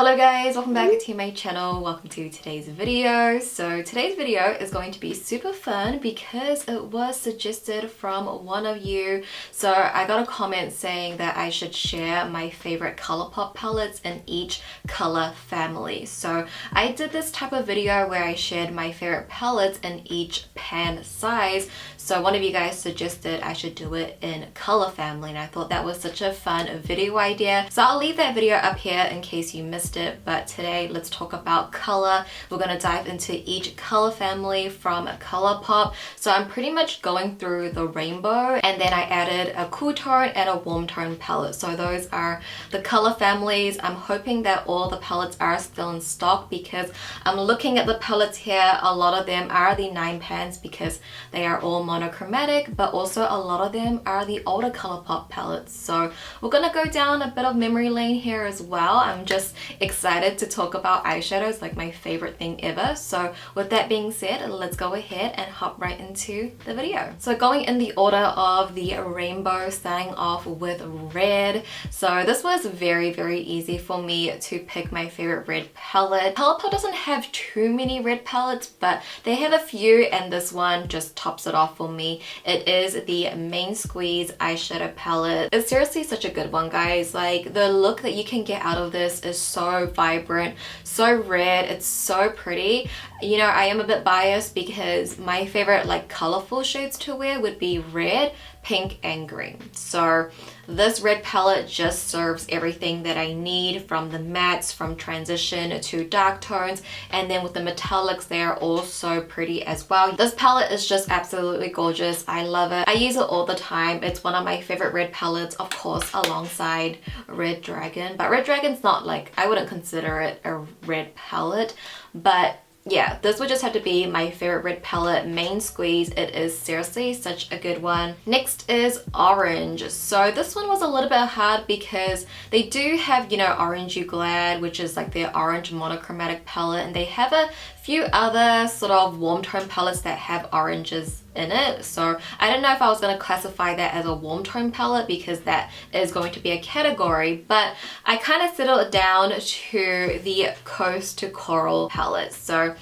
Hello guys, welcome back to my channel. Welcome to today's video. So today's video is going to be super fun because it was suggested from one of you. So I got a comment saying that I should share my favorite Colourpop palettes in each color family. So I did this type of video where I shared my favorite palettes in each pan size. So one of you guys suggested I should do it in color family, and I thought that was such a fun video idea. So I'll leave that video up here in case you missed it, but today let's talk about color. We're going to dive into each color family from Colourpop. So I'm pretty much going through the rainbow, and then I added a cool tone and a warm tone palette. So those are the color families. I'm hoping that all the palettes are still in stock because I'm looking at the palettes here. A lot of them are the 9 pans because they are all monochromatic, but also a lot of them are the older Colourpop palettes. So we're gonna go down a bit of memory lane here as well. I'm just excited to talk about eyeshadows, like my favorite thing ever. So with that being said, let's go ahead and hop right into the video. So going in the order of the rainbow, starting off with red. So this was very easy for me to pick my favorite red palette. Colourpop doesn't have too many red palettes, but they have a few, and this one just tops it off for me. It is the Main Squeeze eyeshadow palette. It's seriously such a good one, guys. Like, the look that you can get out of this is so vibrant, so red, it's so pretty. You know, I am a bit biased because my favorite like colorful shades to wear would be red, pink, and green. So this red palette just serves everything that I need, from the mattes, from transition to dark tones, and then with the metallics, they are all so pretty as well. This palette is just absolutely gorgeous. I love it. I use it all the time. It's one of my favorite red palettes, of course, alongside Red Dragon. But Red Dragon's not like, I wouldn't consider it a red palette, but yeah, this would just have to be my favorite red palette, Main Squeeze. It is seriously such a good one. Next is orange. So this one was a little bit hard because they do have, you know, Orange You Glad, which is like their orange monochromatic palette, and they have a few other sort of warm tone palettes that have oranges in it. So I don't know if I was going to classify that as a warm tone palette because that is going to be a category, but I kind of settled it down to the Coast to Coral palette. So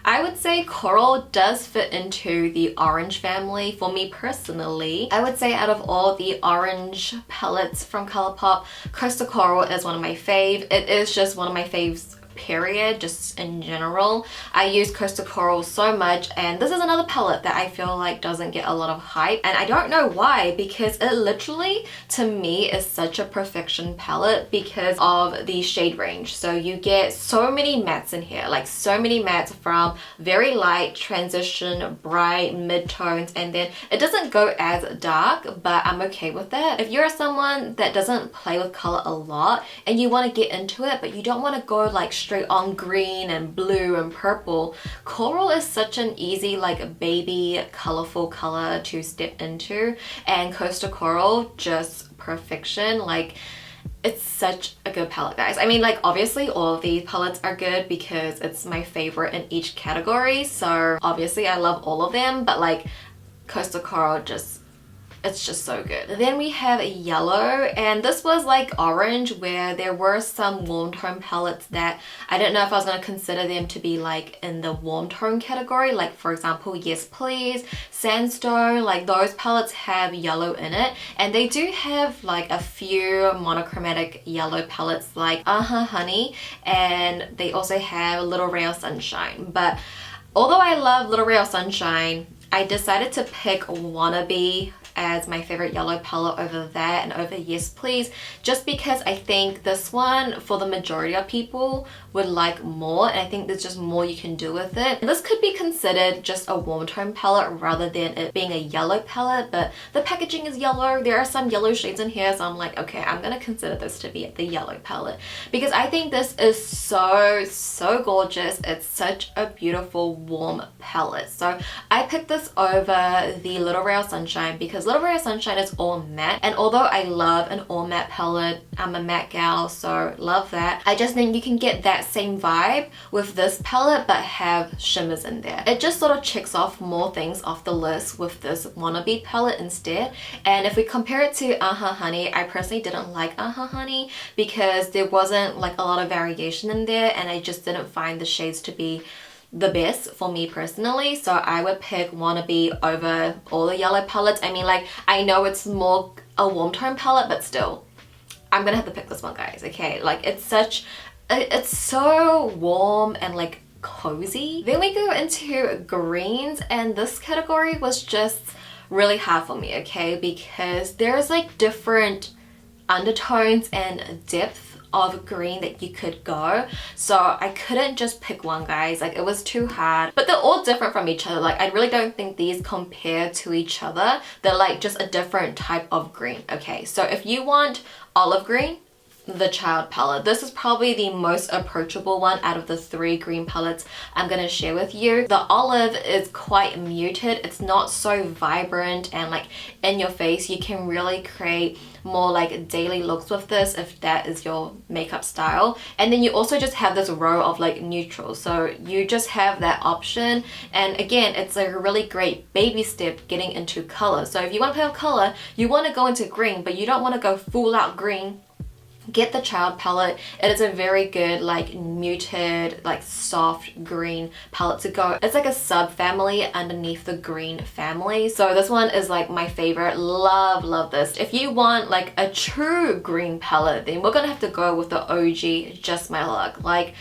I would say coral does fit into the orange family for me personally. I would say out of all the orange palettes from Colourpop, Coast to Coral is one of my fave. It is just one of my faves, period, just in general. I use Coast to Coral so much, and this is another palette that I feel like doesn't get a lot of hype, and I don't know why, because it literally to me is such a perfection palette because of the shade range. So you get so many mattes in here, like so many mattes, from very light, transition, bright, mid-tones, and then it doesn't go as dark, but I'm okay with that. If you're someone that doesn't play with color a lot and you want to get into it, but you don't want to go like straight on green and blue and purple, coral is such an easy like baby colorful color to step into, and Coast to Coral just perfection. Like, it's such a good palette, guys. I mean, like, obviously all of these palettes are good because it's my favorite in each category, so obviously I love all of them, but like Coast to Coral, it's just so good. Then we have yellow, and this was like orange, where there were some warm tone palettes that I didn't know if I was going to consider them to be like in the warm tone category, like for example Yes Please, Sandstone. Like, those palettes have yellow in it, and they do have like a few monochromatic yellow palettes like Honey, and they also have Little Ray of Sunshine. But although I love Little Ray of Sunshine, I decided to pick Wannabee as my favorite yellow palette over that and over Yes Please, just because I think this one, for the majority of people, would like more, and I think there's just more you can do with it. This could be considered just a warm tone palette rather than it being a yellow palette, but the packaging is yellow. There are some yellow shades in here, so I'm like, okay, I'm gonna consider this to be the yellow palette because I think this is so gorgeous. It's such a beautiful warm palette. So I picked this over the Little Ray of Sunshine because Little Ray of Sunshine is all matte, and although I love an all matte palette, I'm a matte gal, so love that. I just think you can get that same vibe with this palette but have shimmers in there. It just sort of checks off more things off the list with this Wannabe palette instead. And if we compare it to Honey, I personally didn't like Honey because there wasn't like a lot of variation in there, and I just didn't find the shades to be the best for me personally. So I would pick Wannabe over all the yellow palettes. I mean, like, I know it's more a warm tone palette, but still I'm gonna have to pick this one, guys. Okay, like, it's so warm and like cozy. Then we go into greens, and this category was just really hard for me, okay, because there's like different undertones and depth of green that you could go, so I couldn't just pick one, guys. Like, it was too hard, but they're all different from each other. Like, I really don't think these compare to each other. They're like just a different type of green. Okay, so if you want olive green, the Child palette. This is probably the most approachable one out of the 3 green palettes I'm gonna share with you. The olive is quite muted. It's not so vibrant and like in your face. You can really create more like daily looks with this if that is your makeup style. And then you also just have this row of like neutrals, so you just have that option. And again, it's a really great baby step getting into color. So if you want to play with color, you want to go into green, but you don't want to go full out green, get the Child palette. It is a very good like muted like soft green palette to go. It's like a sub family underneath the green family, so this one is like my favorite. Love this. If you want like a true green palette, then we're gonna have to go with the OG Just My Luck. Like,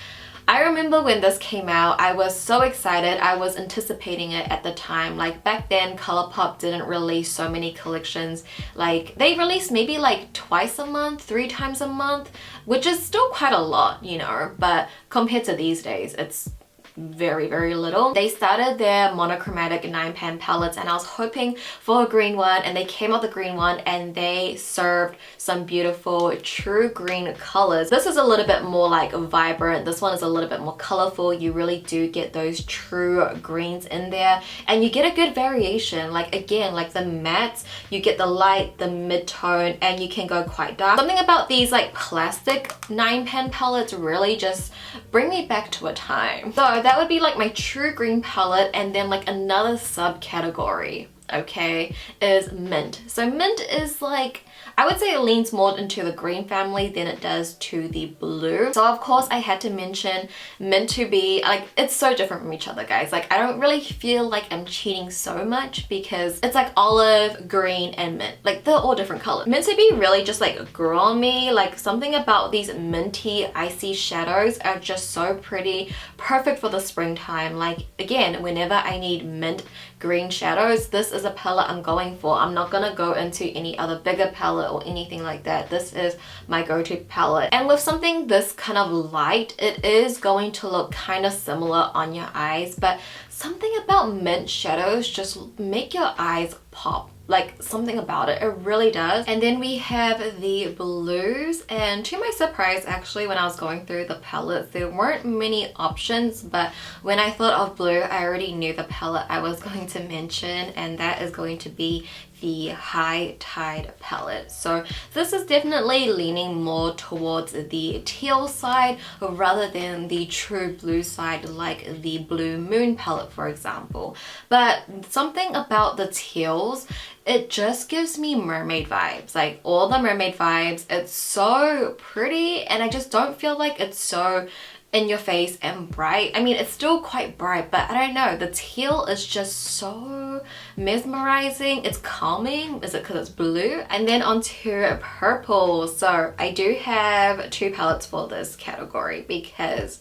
I remember when this came out, I was so excited. I was anticipating it at the time. Like, back then, Colourpop didn't release so many collections. Like, they released maybe like twice a month, 3 times a month, which is still quite a lot, you know, but compared to these days, it's very little. They started their monochromatic 9-pan palettes, and I was hoping for a green one, and they came out the green one, and they served some beautiful true green colors. This is a little bit more like vibrant. This one is a little bit more colorful. You really do get those true greens in there, and you get a good variation. Like, again, like the mattes, you get the light, the mid-tone, and you can go quite dark. Something about these like plastic 9-pan palettes really just bring me back to a time. So that would be like my true green palette. And then like another subcategory, okay, is mint. So mint is like, I would say it leans more into the green family than it does to the blue. So of course I had to mention mint to be like, it's so different from each other, guys. Like, I don't really feel like I'm cheating so much because it's like olive, green, and mint. Like, they're all different colors. Mint to be really just like grew on me. Like, something about these minty icy shadows are just so pretty, perfect for the springtime. Like, again, whenever I need mint green shadows, this is a palette I'm going for. I'm not gonna go into any other bigger palette or anything like that. This is my go-to palette. And with something this kind of light, it is going to look kind of similar on your eyes, but something about mint shadows just make your eyes pop. Like, something about it, it really does. And then we have the blues, and to my surprise, actually, when I was going through the palettes, there weren't many options, but when I thought of blue, I already knew the palette I was going to mention, and that is going to be the High Tide palette. So this is definitely leaning more towards the teal side rather than the true blue side, like the Blue Moon palette, for example. But something about the teals, it just gives me mermaid vibes, like all the mermaid vibes. It's so pretty, and I just don't feel like it's so in your face and bright. I mean, it's still quite bright, but I don't know, the teal is just so mesmerizing. It's calming. Is it because it's blue? And then onto purple. So I do have 2 palettes for this category because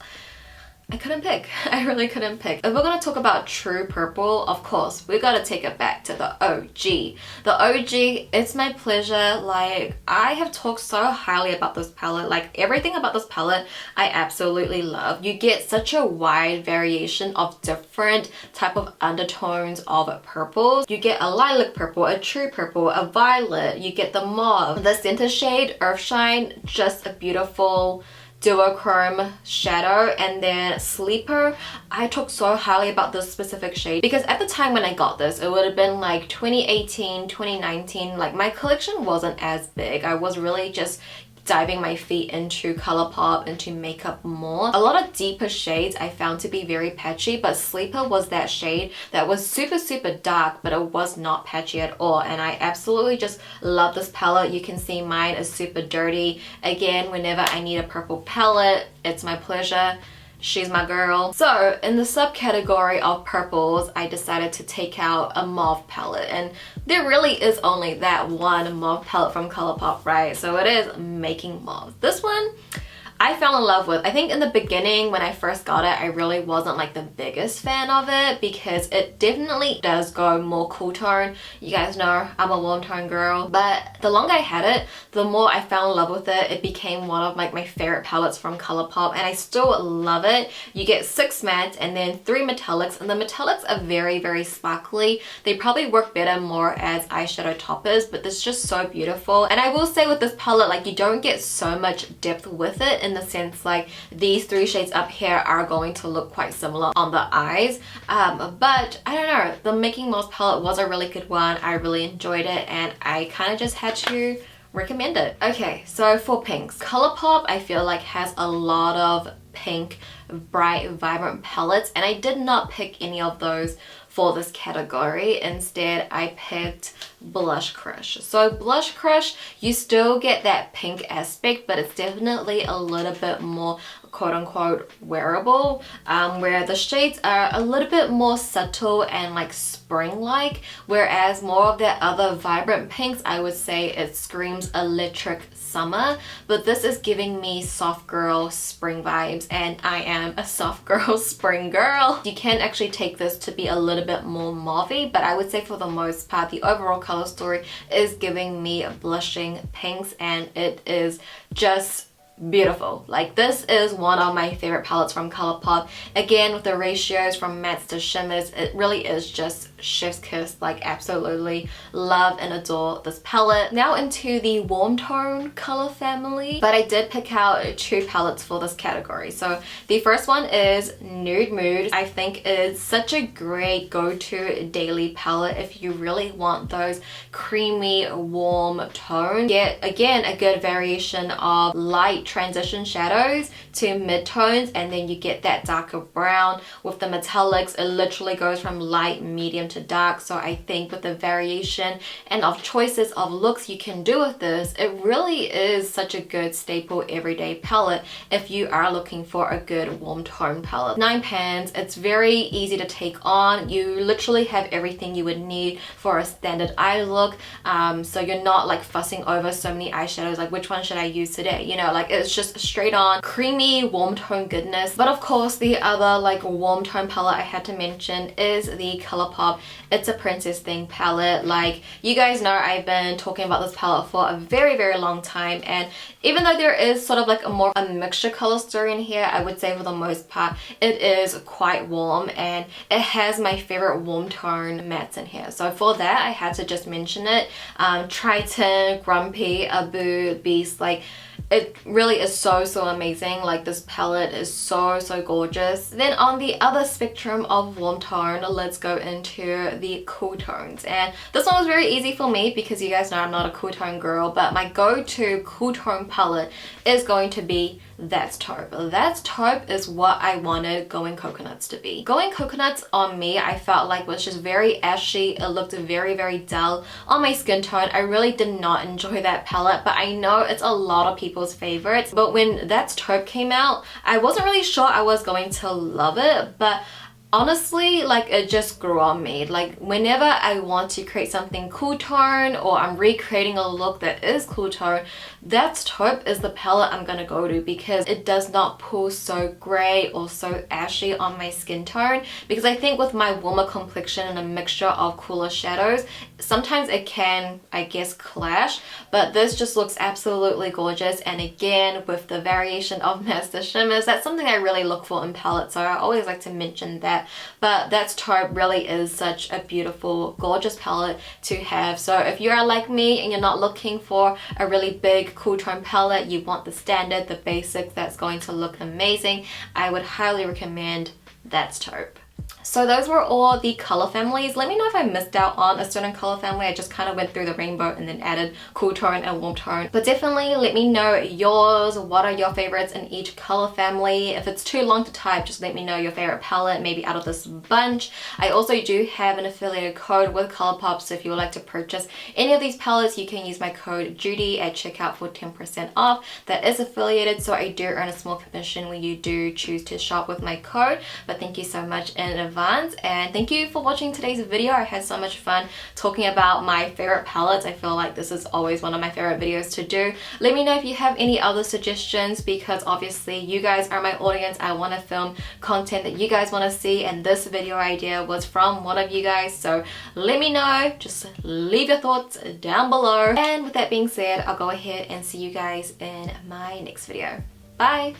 I couldn't pick. I really couldn't pick. If we're gonna talk about true purple, of course, we gotta take it back to the OG. The OG, it's my pleasure. Like, I have talked so highly about this palette. Like, everything about this palette, I absolutely love. You get such a wide variation of different type of undertones of purples. You get a lilac purple, a true purple, a violet. You get the mauve, the center shade, Earthshine, just a beautiful duochrome shadow. And then Sleeper, I talked so highly about this specific shade because at the time when I got this, it would have been like 2018, 2019. Like my collection wasn't as big. I was really just diving my feet into Colourpop, into makeup more. A lot of deeper shades I found to be very patchy, but Sleeper was that shade that was super dark, but it was not patchy at all, and I absolutely just love this palette. You can see mine is super dirty. Again, whenever I need a purple palette, it's my pleasure. She's my girl. So in the subcategory of purples, I decided to take out a mauve palette, and there really is only that one mauve palette from Colourpop, right? So it is Making Mauve. This one I fell in love with. I think in the beginning when I first got it, I really wasn't like the biggest fan of it because it definitely does go more cool tone. You guys know I'm a warm tone girl, but the longer I had it, the more I fell in love with it. It became one of like my favorite palettes from Colourpop, and I still love it. You get 6 mattes and then 3 metallics, and the metallics are very sparkly. They probably work better more as eyeshadow toppers, but this is just so beautiful. And I will say with this palette, like you don't get so much depth with it, in the sense like these 3 shades up here are going to look quite similar on the eyes, but I don't know, the Making Mauve palette was a really good one. I really enjoyed it, and I kind of just had to recommend it. Okay, so for pinks, Colourpop I feel like has a lot of pink, bright, vibrant palettes, and I did not pick any of those for this category. Instead, I picked Blush Crush. So Blush Crush, you still get that pink aspect, but it's definitely a little bit more quote-unquote wearable, where the shades are a little bit more subtle and like spring-like, whereas more of that other vibrant pinks, I would say it screams electric summer, but this is giving me soft girl spring vibes, and I am a soft girl spring girl. You can actually take this to be a little bit more mauvey, but I would say for the most part the overall color story is giving me blushing pinks, and it is just beautiful. Like this is one of my favorite palettes from Colourpop. Again, with the ratios from mattes to shimmers, it really is just chef's kiss. Like absolutely love and adore this palette. Now into the warm tone color family, but I did pick out 2 palettes for this category. So the first one is Nude Mood. I think it's such a great go-to daily palette if you really want those creamy warm tones. Get again a good variation of light transition shadows to mid-tones, and then you get that darker brown. With the metallics, it literally goes from light, medium to dark. So I think with the variation and of choices of looks you can do with this, it really is such a good staple everyday palette if you are looking for a good warm tone palette. 9 pans, it's very easy to take on. You literally have everything you would need for a standard eye look, so you're not like fussing over so many eyeshadows, like which one should I use today, you know, like it's just straight on creamy warm tone goodness. But of course the other like warm tone palette I had to mention is the Colourpop It's a Princess Thing palette. Like you guys know, I've been talking about this palette for a very long time, and even though there is sort of like a mixture color story in here, I would say for the most part it is quite warm, and it has my favorite warm tone mattes in here. So for that I had to just mention it. Triton, Grumpy, Abu, Beast, like it really is so amazing. Like this palette is so gorgeous. Then on the other spectrum of warm tone, let's go into the cool tones, and this one was very easy for me because you guys know I'm not a cool tone girl, but my go-to cool tone palette is going to be That's Taupe. That's Taupe is what I wanted Going Coconuts to be. Going Coconuts on me, I felt like was just very ashy. It looked very dull on my skin tone. I really did not enjoy that palette, but I know it's a lot of people's favorites. But when That's Taupe came out, I wasn't really sure I was going to love it, but honestly, like it just grew on me. Like whenever I want to create something cool tone, or I'm recreating a look that is cool tone, That's Taupe is the palette I'm gonna go to, because it does not pull so grey or so ashy on my skin tone. Because I think with my warmer complexion and a mixture of cooler shadows, sometimes it can, I guess, clash, but this just looks absolutely gorgeous. And again, with the variation of master shimmers, that's something I really look for in palettes, so I always like to mention that. But that's Taupe really is such a beautiful, gorgeous palette to have. So if you are like me and you're not looking for a really big cool tone palette, you want the standard, the basic that's going to look amazing, I would highly recommend That's Taupe. So those were all the color families. Let me know if I missed out on a certain color family. I just kind of went through the rainbow and then added cool tone and warm tone. But definitely let me know yours. What are your favorites in each color family? If it's too long to type, just let me know your favorite palette, maybe out of this bunch. I also do have an affiliated code with Colourpop, so if you would like to purchase any of these palettes, you can use my code JUDY at checkout for 10% off. That is affiliated, so I do earn a small commission when you do choose to shop with my code. But thank you so much in advance, and thank you for watching today's video. I had so much fun talking about my favorite palettes. I feel like this is always one of my favorite videos to do. Let me know if you have any other suggestions, because obviously you guys are my audience. I want to film content that you guys want to see, and this video idea was from one of you guys, so let me know. Just leave your thoughts down below, and with that being said, I'll go ahead and see you guys in my next video. Bye!